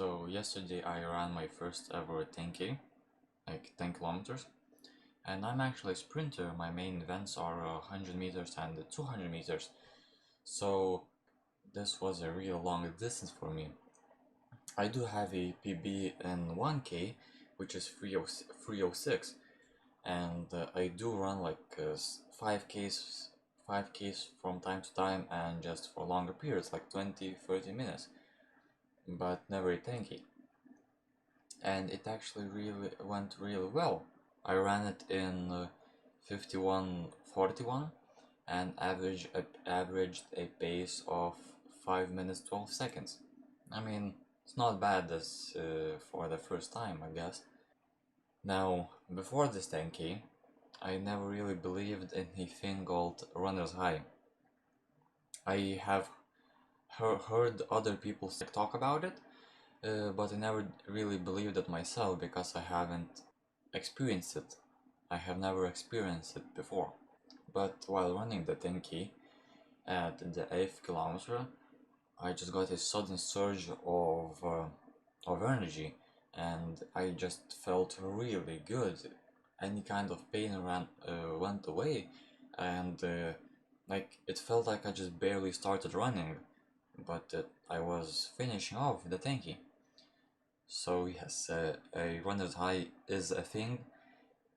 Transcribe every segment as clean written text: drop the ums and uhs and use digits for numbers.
So yesterday I ran my first ever 10k, like 10 kilometers, and I'm actually a sprinter. My main events are 100 meters and 200 meters. So this was a real long distance for me. I do have a PB in 1k, which is 306, and I do run like 5Ks from time to time and just for longer periods like 20-30 minutes, but never a 10k. And it actually really went really well. I ran it in 51:41 and averaged a pace of 5 minutes 12 seconds. I mean, it's not bad as for the first time, I guess. Now, before this 10k, I never really believed in a thing called runner's high. I have heard other people talk about it, but I never really believed it myself because I haven't experienced it. I have never experienced it before. But while running the 10k at the 8th kilometer, I just got a sudden surge of energy, and I just felt really good. Any kind of pain went away, and like it felt like I just barely started running, but I was finishing off the 10k. So yes, a runner's high is a thing,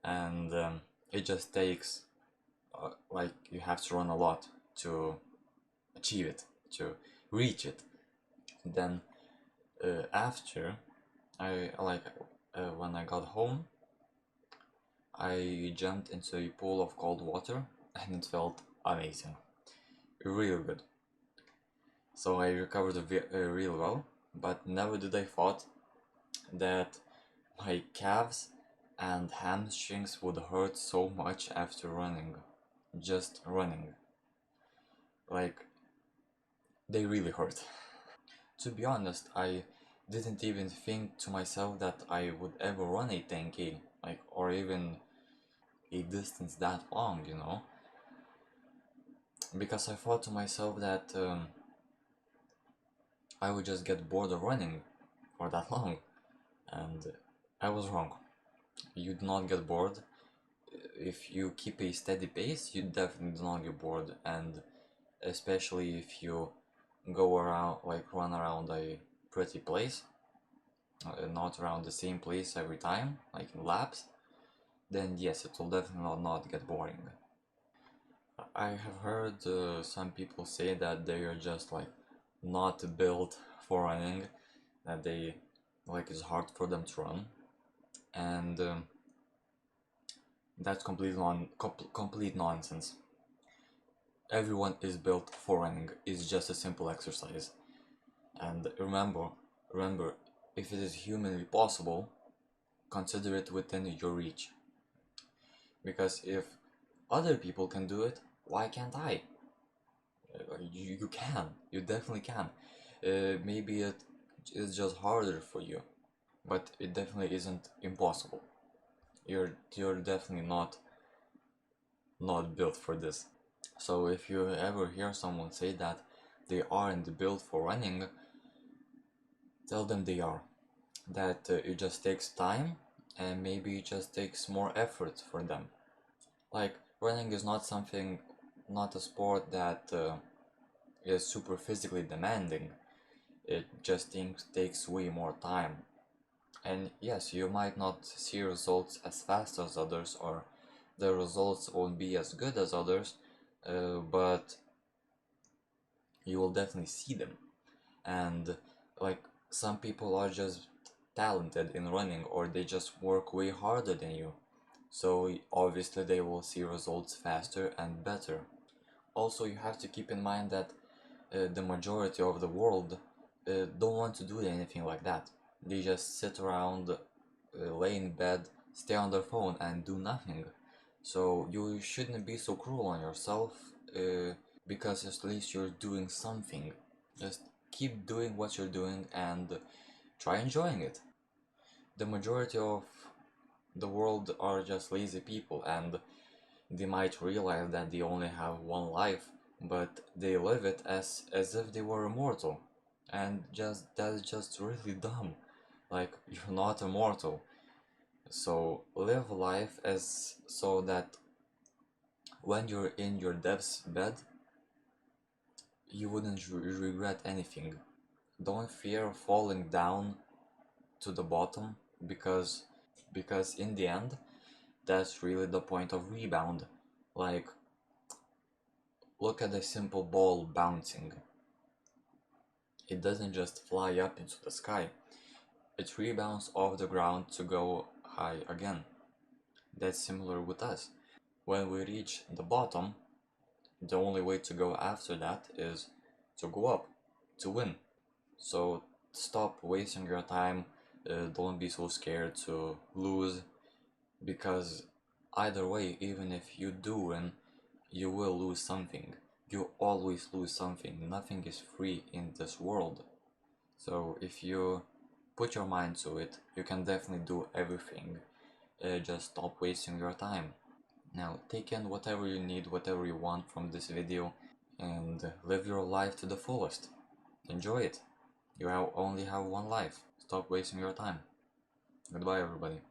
and it just takes like you have to run a lot to achieve it, to reach it. Then after when I got home, I jumped into a pool of cold water and it felt amazing, really good. So I recovered real well, but never did I thought that my calves and hamstrings would hurt so much after running, just running. Like, they really hurt. To be honest, I didn't even think to myself that I would ever run a 10k, like, or even a distance that long, you know? Because I thought to myself that I would just get bored of running for that long, and I was wrong. You do not get bored. If you keep a steady pace, you definitely do not get bored, and especially if you go around, like run around a pretty place, not around the same place every time, like in laps, then yes, it will definitely not get boring. I have heard some people say that they are just like not built for running, that they like it's hard for them to run, and that's complete nonsense. Everyone is built for running. It's just a simple exercise. And remember, if it is humanly possible, consider it within your reach. Because if other people can do it, why can't I? You can. You definitely can. Maybe it is just harder for you, but it definitely isn't impossible. You're definitely not built for this. So if you ever hear someone say that they aren't built for running, tell them they are. That it just takes time and maybe it just takes more effort for them. Like running is not a sport that is super physically demanding. It just takes way more time. And yes, you might not see results as fast as others, or the results won't be as good as others, but you will definitely see them. And like some people are just talented in running, or they just work way harder than you, so obviously they will see results faster and better. Also, you have to keep in mind that the majority of the world don't want to do anything like that. They just sit around, lay in bed, stay on their phone and do nothing. So you shouldn't be so cruel on yourself, because at least you're doing something. Just keep doing what you're doing and try enjoying it. The majority of the world are just lazy people, and they might realize that they only have one life, but they live it as if they were immortal, and just that's just really dumb. Like, you're not immortal. So live life as so that when you're in your death's bed, you wouldn't regret anything. Don't fear falling down to the bottom, because in the end, that's really the point of rebound. Like, look at a simple ball bouncing. It doesn't just fly up into the sky. It rebounds off the ground to go high again. That's similar with us. When we reach the bottom, the only way to go after that is to go up, to win. So stop wasting your time, don't be so scared to lose, because either way, even if you do win, you will lose something. You always lose something. Nothing is free in this world. So if you put your mind to it, you can definitely do everything. Just stop wasting your time. Now take in whatever you need, whatever you want from this video, and live your life to the fullest. Enjoy it. You only have one life. Stop wasting your time. Goodbye, everybody.